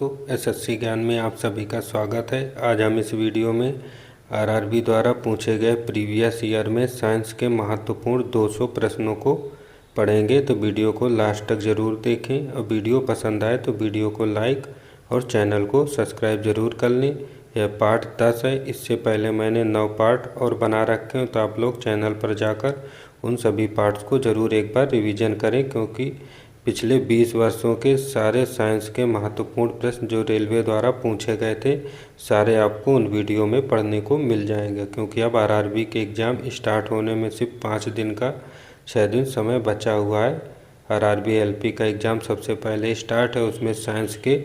दोस्तों, एसएससी ज्ञान में आप सभी का स्वागत है। आज हम इस वीडियो में आरआरबी द्वारा पूछे गए प्रीवियस ईयर में साइंस के महत्वपूर्ण 200 प्रश्नों को पढ़ेंगे। तो वीडियो को लास्ट तक ज़रूर देखें और वीडियो पसंद आए तो वीडियो को लाइक और चैनल को सब्सक्राइब ज़रूर कर लें। यह पार्ट 10 है। इससे पहले मैंने 9 पार्ट और बना रखे हैं, तो आप लोग चैनल पर जाकर उन सभी पार्ट्स को ज़रूर एक बार रिवीजन करें, क्योंकि पिछले 20 वर्षों के सारे साइंस के महत्वपूर्ण प्रश्न जो रेलवे द्वारा पूछे गए थे, सारे आपको उन वीडियो में पढ़ने को मिल जाएंगे। क्योंकि अब आरआरबी के एग्ज़ाम स्टार्ट होने में सिर्फ 5 दिन का 6 दिन समय बचा हुआ है। आरआरबी एलपी का एग्ज़ाम सबसे पहले स्टार्ट है, उसमें साइंस के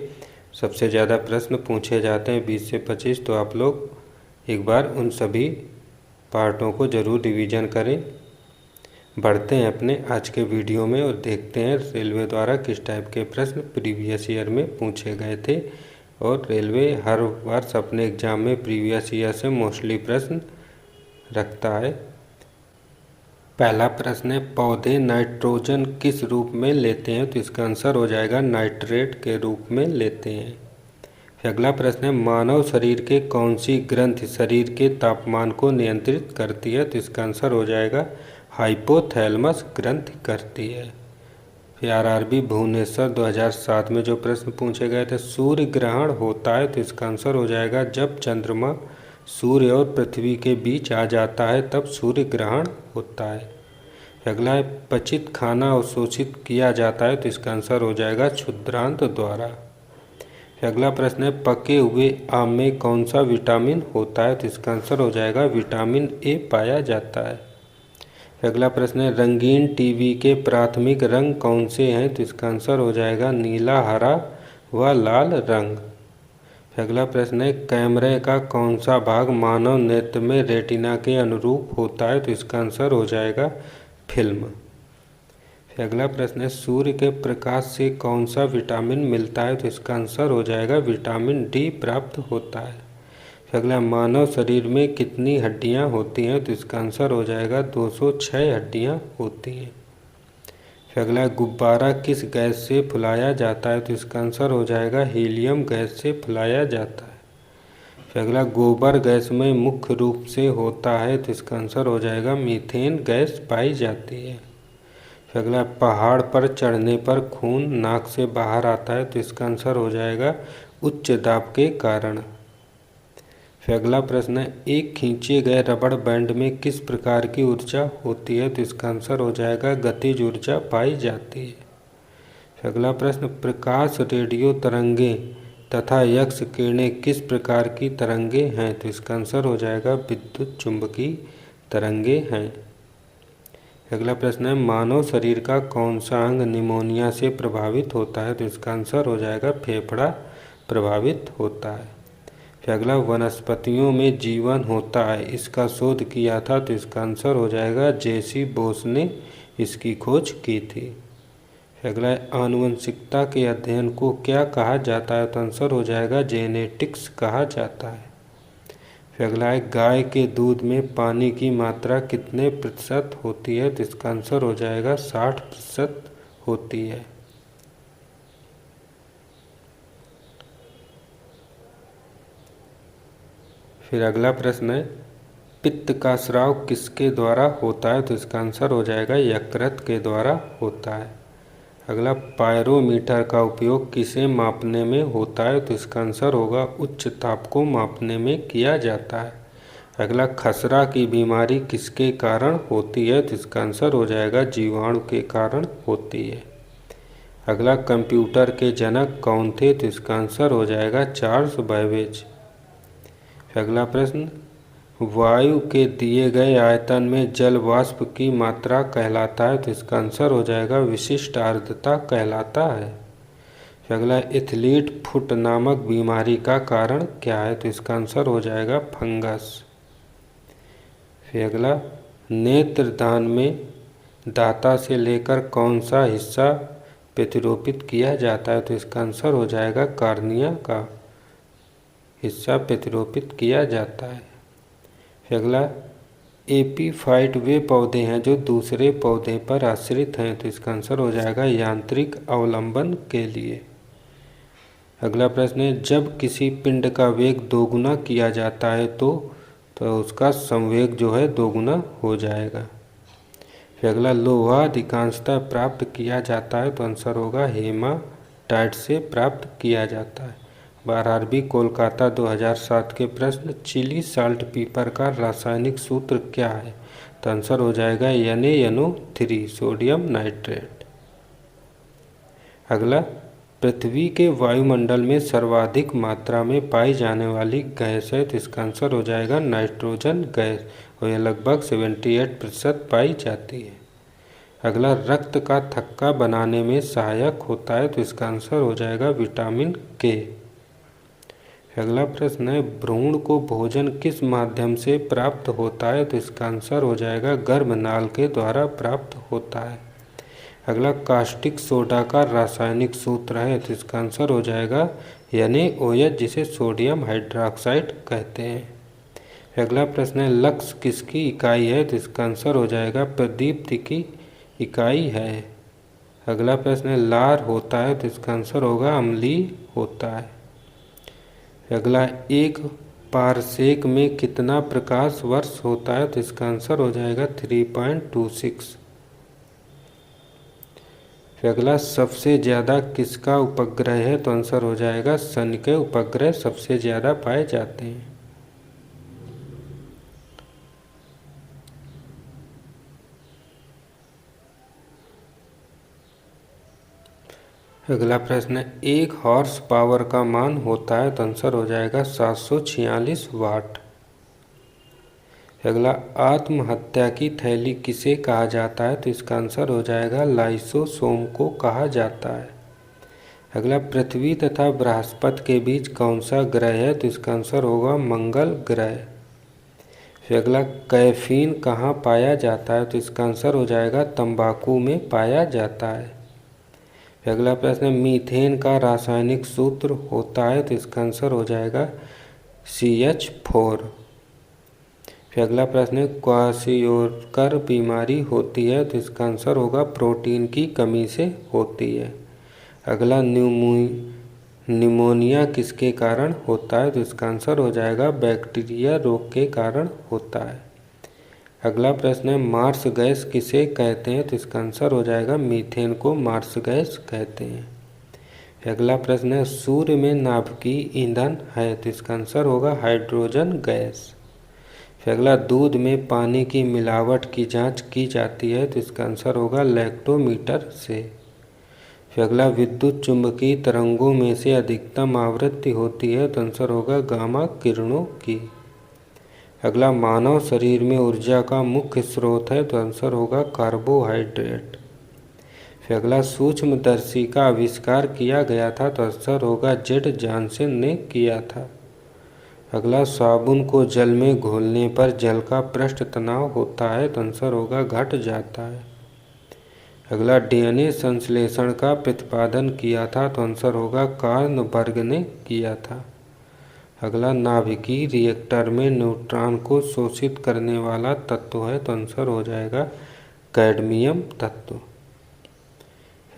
सबसे ज़्यादा प्रश्न पूछे जाते हैं 20 से 25। तो आप लोग एक बार उन सभी पार्टों को ज़रूर रिवीजन करें। बढ़ते हैं अपने आज के वीडियो में और देखते हैं रेलवे द्वारा किस टाइप के प्रश्न प्रीवियस ईयर में पूछे गए थे। और रेलवे हर वर्ष अपने एग्ज़ाम में प्रीवियस ईयर से मोस्टली प्रश्न रखता है। पहला प्रश्न है, पौधे नाइट्रोजन किस रूप में लेते हैं? तो इसका आंसर हो जाएगा नाइट्रेट के रूप में लेते हैं। अगला प्रश्न है, मानव शरीर के कौन सी ग्रंथि शरीर के तापमान को नियंत्रित करती है? तो इसका आंसर हो जाएगा हाइपोथैलेमस ग्रंथि करती है। फिर आरआरबी भुवनेश्वर 2007 में जो प्रश्न पूछे गए थे, सूर्य ग्रहण होता है? तो इसका आंसर हो जाएगा जब चंद्रमा सूर्य और पृथ्वी के बीच आ जाता है, तब सूर्य ग्रहण होता है। अगला है, पचित खाना अवशोषित किया जाता है? तो इसका आंसर हो जाएगा क्षुद्रांत द्वारा। अगला प्रश्न है, पके हुए आम में कौन सा विटामिन होता है? तो इसका आंसर हो जाएगा विटामिन ए पाया जाता है। अगला प्रश्न है, रंगीन टीवी के प्राथमिक रंग कौन से हैं? तो इसका आंसर हो जाएगा नीला, हरा व लाल रंग। अगला प्रश्न है, कैमरे का कौन सा भाग मानव नेत्र में रेटिना के अनुरूप होता है? तो इसका आंसर हो जाएगा फिल्म। अगला प्रश्न है, सूर्य के प्रकाश से कौन सा विटामिन मिलता है? तो इसका आंसर हो जाएगा विटामिन डी प्राप्त होता है। अगला, मानव शरीर में कितनी हड्डियां होती हैं? तो इसका आंसर हो जाएगा 206 हड्डियां होती हैं। अगला, गुब्बारा किस गैस से फुलाया जाता है? तो इसका आंसर हो जाएगा हीलियम गैस से फुलाया जाता है। अगला, गोबर गैस में मुख्य रूप से होता है? तो इसका आंसर हो जाएगा मीथेन गैस पाई जाती है। अगला, पहाड़ पर चढ़ने पर खून नाक से बाहर आता है? तो इसका आंसर हो जाएगा उच्च दाब के कारण। अगला प्रश्न है, एक खींचे गए रबड़ बैंड में किस प्रकार की ऊर्जा होती है? तो इसका आंसर हो जाएगा गतिज ऊर्जा पाई जाती है। अगला प्रश्न, प्रकाश रेडियो तरंगें तथा यक्स किरणें किस प्रकार की तरंगें हैं? तो इसका आंसर हो जाएगा विद्युत चुंबकीय तरंगें हैं। अगला प्रश्न है, मानव शरीर का कौन सा अंग निमोनिया से प्रभावित होता है? तो इसका आंसर हो जाएगा फेफड़ा प्रभावित होता है। अगला, वनस्पतियों में जीवन होता है, इसका शोध किया था? तो इसका आंसर हो जाएगा जेसी बोस ने इसकी खोज की थी। अगला, आनुवंशिकता के अध्ययन को क्या कहा जाता है? तो आंसर हो जाएगा जेनेटिक्स कहा जाता है। अगला है, गाय के दूध में पानी की मात्रा कितने प्रतिशत होती है? तो इसका आंसर हो जाएगा 60% होती है। फिर अगला प्रश्न है, पित्त का स्राव किसके द्वारा होता है? तो इसका आंसर हो जाएगा यकृत के द्वारा होता है। अगला, पायरोमीटर का उपयोग किसे मापने में होता है? तो इसका आंसर होगा उच्च ताप को मापने में किया जाता है। अगला, खसरा की बीमारी किसके कारण होती है? तो इसका आंसर हो जाएगा जीवाणु के कारण होती है। अगला, कंप्यूटर के जनक कौन थे? तो इसका आंसर हो जाएगा चार्ल्स बैबेज। अगला प्रश्न, वायु के दिए गए आयतन में जल वाष्प की मात्रा कहलाता है? तो इसका आंसर हो जाएगा विशिष्ट आर्द्रता कहलाता है। अगला, एथलीट फुट नामक बीमारी का कारण क्या है? तो इसका आंसर हो जाएगा फंगस। फिर अगला, नेत्रदान में दाता से लेकर कौन सा हिस्सा प्रतिरोपित किया जाता है? तो इसका आंसर हो जाएगा कार्निया का हिस्सा प्रतिरोपित किया जाता है। अगला, एपीफाइट वे पौधे हैं जो दूसरे पौधे पर आश्रित हैं? तो इसका आंसर हो जाएगा यांत्रिक अवलंबन के लिए। अगला प्रश्न है, जब किसी पिंड का वेग दोगुना किया जाता है तो उसका संवेग जो है दोगुना हो जाएगा। फिर अगला, लोहा अधिकांशतः प्राप्त किया जाता है, तो आंसर होगा हेमाटाइट से प्राप्त किया जाता है। आरआरबी कोलकाता 2007 के प्रश्न, चिली साल्ट पीपर का रासायनिक सूत्र क्या है, तो आंसर हो जाएगा NaNO3 सोडियम नाइट्रेट। अगला, पृथ्वी के वायुमंडल में सर्वाधिक मात्रा में पाई जाने वाली गैस है, तो इसका आंसर हो जाएगा नाइट्रोजन गैस, और यह लगभग 78% पाई जाती है। अगला, रक्त का थक्का बनाने में सहायक होता है, तो इसका आंसर हो जाएगा विटामिन के। अगला प्रश्न है, भ्रूण को भोजन किस माध्यम से प्राप्त होता है, तो इसका आंसर हो जाएगा गर्भनाल के द्वारा प्राप्त होता है। अगला, कास्टिक सोडा का रासायनिक सूत्र है, तो इसका आंसर हो जाएगा NaOH, जिसे सोडियम हाइड्रोक्साइड कहते हैं। अगला प्रश्न है, लक्स किसकी इकाई है, तो इसका आंसर हो जाएगा प्रदीप्ति की इकाई है। अगला प्रश्न है, लार होता है, तो इसका आंसर होगा अम्लीय होता है। अगला, एक पारसेक में कितना प्रकाश वर्ष होता है, तो इसका आंसर हो जाएगा 3.26। अगला, सबसे ज़्यादा किसका उपग्रह है, तो आंसर हो जाएगा शनि के उपग्रह सबसे ज़्यादा पाए जाते हैं। अगला प्रश्न है, 1 हॉर्स पावर का मान होता है, तो आंसर हो जाएगा 746 वाट। अगला, आत्महत्या की थैली किसे कहा जाता है, तो इसका आंसर हो जाएगा लाइसोसोम को कहा जाता है। अगला, पृथ्वी तथा बृहस्पति के बीच कौन सा ग्रह है, तो इसका आंसर होगा मंगल ग्रह। फिर अगला, कैफीन कहाँ पाया जाता है, तो इसका आंसर हो जाएगा तंबाकू में पाया जाता है। फिर अगला प्रश्न है, मीथेन का रासायनिक सूत्र होता है, तो इसका आंसर हो जाएगा CH4। फिर अगला प्रश्न है, क्वाशियोकर बीमारी होती है, तो इसका आंसर होगा प्रोटीन की कमी से होती है। अगला, निमोनिया किसके कारण होता है, तो इसका आंसर हो जाएगा बैक्टीरिया रोग के कारण होता है। अगला प्रश्न है, मार्स गैस किसे कहते हैं, तो इसका आंसर हो जाएगा मीथेन को मार्स गैस कहते हैं। अगला प्रश्न है, सूर्य में नाभिकीय ईंधन है, तो इसका आंसर होगा हाइड्रोजन गैस। अगला, दूध में पानी की मिलावट की जांच की जाती है, तो इसका आंसर होगा लैक्टोमीटर से। अगला, विद्युत चुंबकीय तरंगों में से अधिकतम आवृत्ति होती है, तो आंसर होगा गामा किरणों की। अगला, मानव शरीर में ऊर्जा का मुख्य स्रोत है, तो आंसर होगा कार्बोहाइड्रेट। अगला, सूक्ष्मदर्शी का आविष्कार किया गया था, तो आंसर होगा जेड जॉनसन ने किया था। अगला, साबुन को जल में घोलने पर जल का पृष्ठ तनाव होता है, तो आंसर होगा घट जाता है। अगला, DNA संश्लेषण का प्रतिपादन किया था, तो आंसर होगा कार्नबर्ग ने किया था। अगला, नाभिकीय रिएक्टर में न्यूट्रॉन को शोषित करने वाला तत्व है, तो आंसर हो जाएगा कैडमियम तत्व।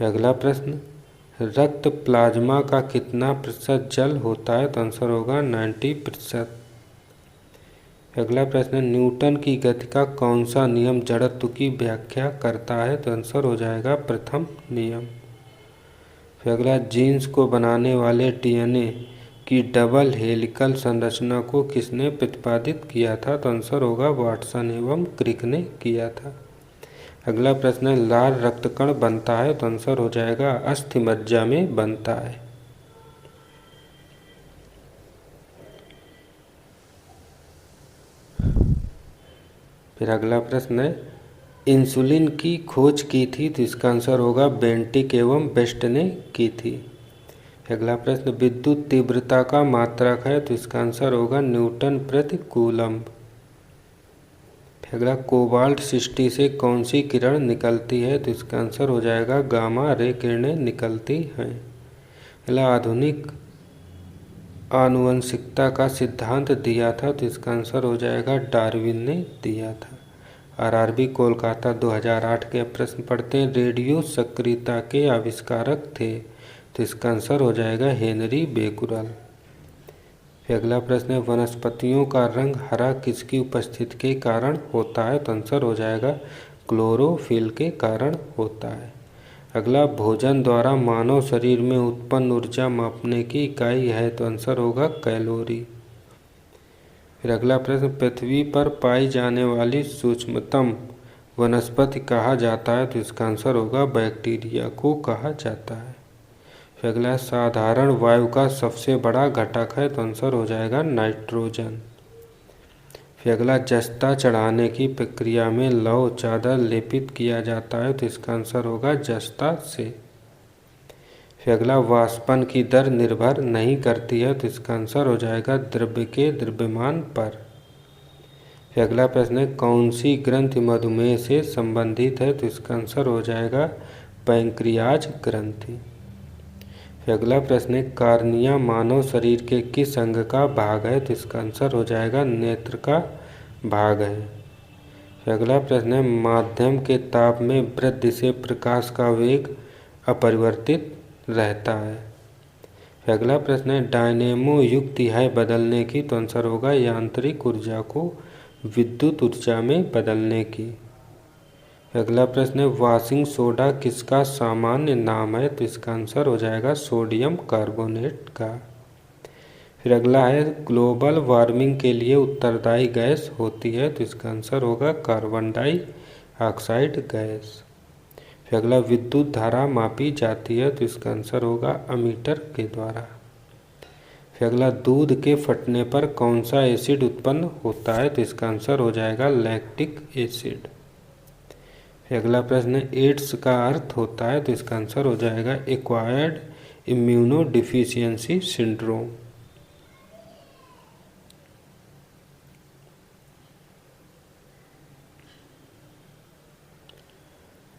अगला प्रश्न, रक्त प्लाज्मा का कितना प्रतिशत जल होता है, तो आंसर होगा 90%। अगला प्रश्न, न्यूटन की गति का कौन सा नियम जड़त्व की व्याख्या करता है, तो आंसर हो जाएगा प्रथम नियम। अगला, जीन्स को बनाने वाले DNA की डबल हेलिकल संरचना को किसने प्रतिपादित किया था, तो आंसर होगा वाटसन एवं क्रिक ने किया था। अगला प्रश्न है, लाल रक्तकण बनता है, तो आंसर हो जाएगा अस्थिमज्जा में बनता है। फिर अगला प्रश्न है, इंसुलिन की खोज की थी, तो इसका आंसर होगा बेंटिक एवं बेस्ट ने की थी। अगला प्रश्न, विद्युत तीव्रता का मात्रक है, तो इसका आंसर होगा न्यूटन प्रति कूलम्ब। अगला, कोबाल्ट 60 से कौन सी किरण निकलती है, तो इसका आंसर हो जाएगा गामा रे किरणें निकलती हैं। अगला, आधुनिक आनुवंशिकता का सिद्धांत दिया था, तो इसका आंसर हो जाएगा डार्विन ने दिया था। आरआरबी कोलकाता 2008 के प्रश्न पढ़ते हैं, रेडियो सक्रियता के आविष्कारक थे, तो तो इसका आंसर हो जाएगा हेनरी बेकुरल। फिर अगला प्रश्न है, वनस्पतियों का रंग हरा किसकी उपस्थिति के कारण होता है? तो आंसर हो जाएगा क्लोरोफिल के कारण होता है। अगला, भोजन द्वारा मानव शरीर में उत्पन्न ऊर्जा मापने की इकाई है? तो आंसर होगा कैलोरी। फिर अगला प्रश्न, पृथ्वी पर पाई जाने वाली सूक्ष्मतम वनस्पति कहा जाता है? तो इसका आंसर होगा बैक्टीरिया को कहा जाता है। फिर अगला, साधारण वायु का सबसे बड़ा घटक है? तो आंसर हो जाएगा नाइट्रोजन। फिर अगला, जस्ता चढ़ाने की प्रक्रिया में लौह चादर लेपित किया जाता है? तो इसका आंसर होगा जस्ता से। फिर अगला, वाष्पन की दर निर्भर नहीं करती है? तो इसका आंसर हो जाएगा द्रव्य के द्रव्यमान पर। फिर अगला प्रश्न है, कौन सी ग्रंथि मधुमेह से संबंधित है? तो इसका आंसर हो जाएगा पैंक्रियाज ग्रंथि। फिर अगला प्रश्न है, कार्निया मानव शरीर के किस अंग का भाग है? तो इसका आंसर हो जाएगा नेत्र का भाग है। फिर अगला प्रश्न है, माध्यम के ताप में वृद्धि से प्रकाश का वेग अपरिवर्तित रहता है। फिर अगला प्रश्न है, डायनेमो युक्ति है बदलने की? तो आंसर होगा यांत्रिक ऊर्जा को विद्युत ऊर्जा में बदलने की। अगला प्रश्न है, वॉशिंग सोडा किसका सामान्य नाम है? तो इसका आंसर हो जाएगा सोडियम कार्बोनेट का। फिर अगला है, ग्लोबल वार्मिंग के लिए उत्तरदायी गैस होती है? तो इसका आंसर होगा कार्बन डाइऑक्साइड गैस। फिर अगला, विद्युत धारा मापी जाती है? तो इसका आंसर होगा अमीटर के द्वारा। फिर अगला, दूध के फटने पर कौन सा एसिड उत्पन्न होता है? तो इसका आंसर हो जाएगा लैक्टिक एसिड। फिर अगला प्रश्न है, एड्स का अर्थ होता है? तो इसका आंसर हो जाएगा एक्वायर्ड इम्यूनो डिफिशियंसी सिंड्रोम।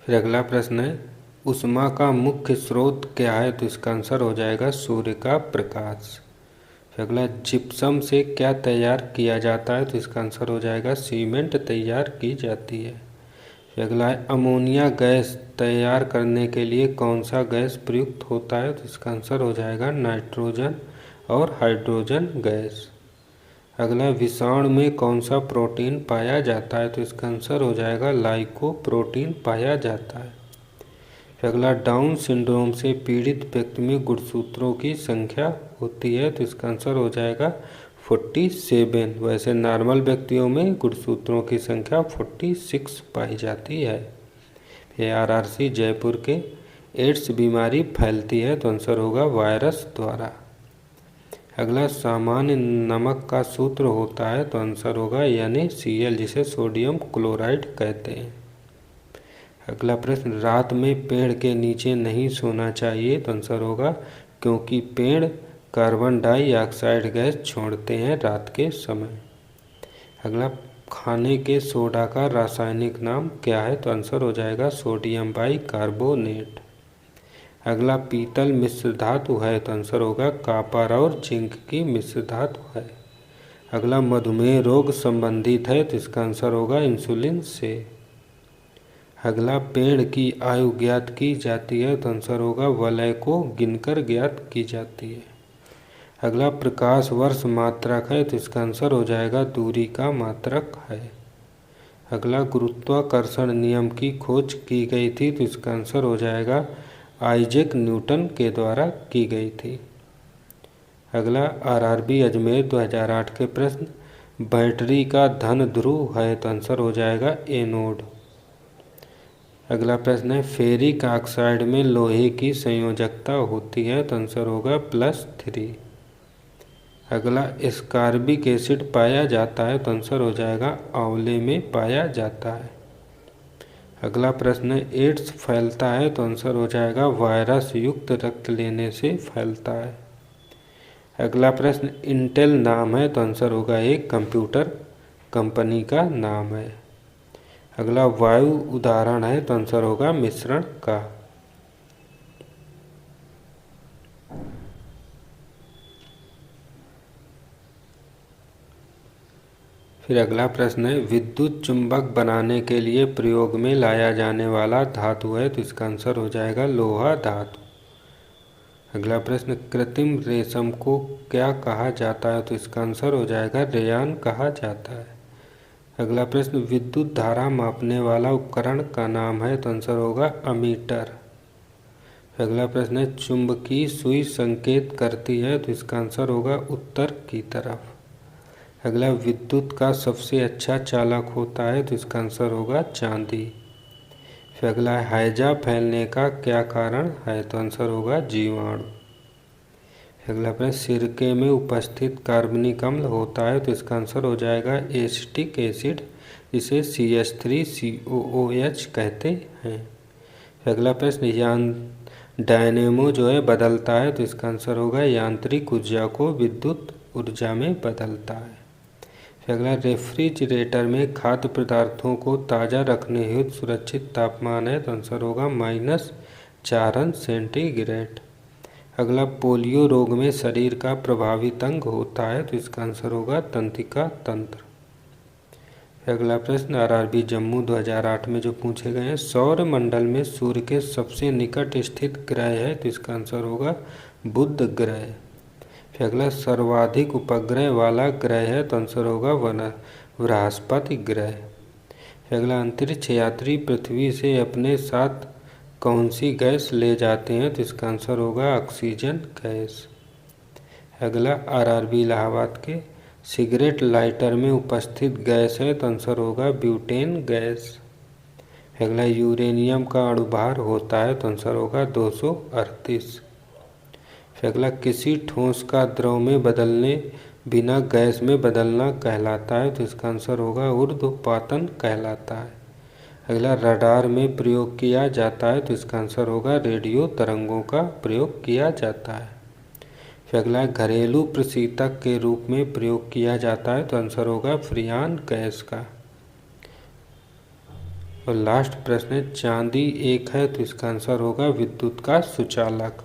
फिर अगला प्रश्न है, ऊष्मा का मुख्य स्रोत क्या है? तो इसका आंसर हो जाएगा सूर्य का प्रकाश। फिर अगला, जिप्सम से क्या तैयार किया जाता है? तो इसका आंसर हो जाएगा सीमेंट तैयार की जाती है। फिर अगला है, अमोनिया गैस तैयार करने के लिए कौन सा गैस प्रयुक्त होता है? तो इसका आंसर हो जाएगा नाइट्रोजन और हाइड्रोजन गैस। अगला, विषाणु में कौन सा प्रोटीन पाया जाता है? तो इसका आंसर हो जाएगा लाइकोप्रोटीन पाया जाता है। फिर अगला, डाउन सिंड्रोम से पीड़ित व्यक्ति में गुणसूत्रों की संख्या होती है? तो इसका आंसर हो जाएगा 47। वैसे नॉर्मल व्यक्तियों में गुणसूत्रों की संख्या 46 पाई जाती है। फिर आरआरसी जयपुर के एड्स बीमारी फैलती है? तो आंसर होगा वायरस द्वारा। अगला, सामान्य नमक का सूत्र होता है? तो आंसर होगा NaCl, जिसे सोडियम क्लोराइड कहते हैं। अगला प्रश्न, रात में पेड़ के नीचे नहीं सोना चाहिए? तो आंसर होगा क्योंकि पेड़ कार्बन डाइऑक्साइड गैस छोड़ते हैं रात के समय। अगला, खाने के सोडा का रासायनिक नाम क्या है? तो आंसर हो जाएगा सोडियम बाइकार्बोनेट। अगला, पीतल मिश्र धातु है? तो आंसर होगा कॉपर और जिंक की मिश्र धातु है। अगला, मधुमेह रोग संबंधित है? तो इसका आंसर होगा इंसुलिन से। अगला, पेड़ की आयु ज्ञात की जाती है? तो आंसर होगा वलय को गिनकर ज्ञात की जाती है। अगला, प्रकाश वर्ष मात्रक है? तो इसका आंसर हो जाएगा दूरी का मात्रक है। अगला, गुरुत्वाकर्षण नियम की खोज की गई थी? तो इसका आंसर हो जाएगा आइजैक न्यूटन के द्वारा की गई थी। अगला, आरआरबी अजमेर 2008 के प्रश्न, बैटरी का धन ध्रुव है? तो आंसर हो जाएगा एनोड। अगला प्रश्न है, फेरिक ऑक्साइड में लोहे की संयोजकता होती है? तो आंसर होगा +3। अगला, एस्कॉर्बिक एसिड पाया जाता है? तो आंसर हो जाएगा आंवले में पाया जाता है। अगला प्रश्न है, एड्स फैलता है? तो आंसर हो जाएगा वायरस युक्त रक्त लेने से फैलता है। अगला प्रश्न, इंटेल नाम है? तो आंसर होगा एक कंप्यूटर कंपनी का नाम है। अगला, वायु उदाहरण है? तो आंसर होगा मिश्रण का। फिर अगला प्रश्न है, विद्युत चुंबक बनाने के लिए प्रयोग में लाया जाने वाला धातु है? तो इसका आंसर हो जाएगा लोहा धातु। अगला प्रश्न, कृत्रिम रेशम को क्या कहा जाता है? तो इसका आंसर हो जाएगा रेयान कहा जाता है। अगला प्रश्न, विद्युत धारा मापने वाला उपकरण का नाम है? तो आंसर होगा अमीटर। अगला प्रश्न है, चुंबकीय सुई संकेत करती है? तो इसका आंसर होगा उत्तर की तरफ। अगला, विद्युत का सबसे अच्छा चालक होता है? तो इसका आंसर होगा चांदी। फिर अगला, हैजा फैलने का क्या कारण है? तो आंसर होगा जीवाणु। अगला प्रश्न, सिरके में उपस्थित कार्बनिक अम्ल होता है? तो इसका आंसर हो जाएगा एसिटिक एसिड, जिसे CH3COOH कहते हैं। अगला प्रश्न, डायनेमो जो है बदलता है? तो इसका आंसर होगा यांत्रिक ऊर्जा को विद्युत ऊर्जा में बदलता है। फिर अगला, रेफ्रिजरेटर में खाद्य पदार्थों को ताज़ा रखने हेतु सुरक्षित तापमान है? तो आंसर होगा -4 सेंटीग्रेड। अगला, पोलियो रोग में शरीर का प्रभावित अंग होता है? तो इसका आंसर होगा तंत्रिका तंत्र। अगला प्रश्न, RRB जम्मू 2008 में जो पूछे गए हैं, सौर मंडल में सूर्य के सबसे निकट स्थित ग्रह है? तो इसका आंसर होगा बुध ग्रह। फिर अगला, सर्वाधिक उपग्रह वाला ग्रह है? तो आंसर होगा बृहस्पति ग्रह। फिर अगला, अंतरिक्ष यात्री पृथ्वी से अपने साथ कौन सी गैस ले जाते हैं? तो इसका आंसर होगा ऑक्सीजन गैस। अगला, RRB इलाहाबाद के सिगरेट लाइटर में उपस्थित गैस है? तो आंसर होगा ब्यूटेन गैस। अगला, यूरेनियम का अणुभार होता है? तो आंसर होगा 238। अगला, किसी ठोस का द्रव में बदलने बिना गैस में बदलना कहलाता है? तो इसका आंसर होगा ऊर्ध्वपातन कहलाता है। अगला, रडार में प्रयोग किया जाता है? तो इसका आंसर होगा रेडियो तरंगों का प्रयोग किया जाता है। फिर अगला, घरेलू प्रशीतक के रूप में प्रयोग किया जाता है? तो आंसर होगा फ्रियान गैस का। और लास्ट प्रश्न है, चांदी एक है? तो इसका आंसर होगा विद्युत का सुचालक।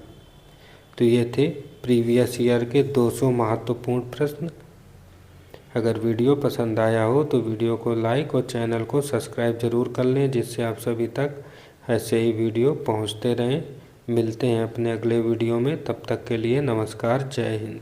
तो ये थे प्रीवियस ईयर के 200 महत्वपूर्ण प्रश्न। अगर वीडियो पसंद आया हो तो वीडियो को लाइक और चैनल को सब्सक्राइब जरूर कर लें, जिससे आप सभी तक ऐसे ही वीडियो पहुंचते रहें। मिलते हैं अपने अगले वीडियो में, तब तक के लिए नमस्कार, जय हिंद।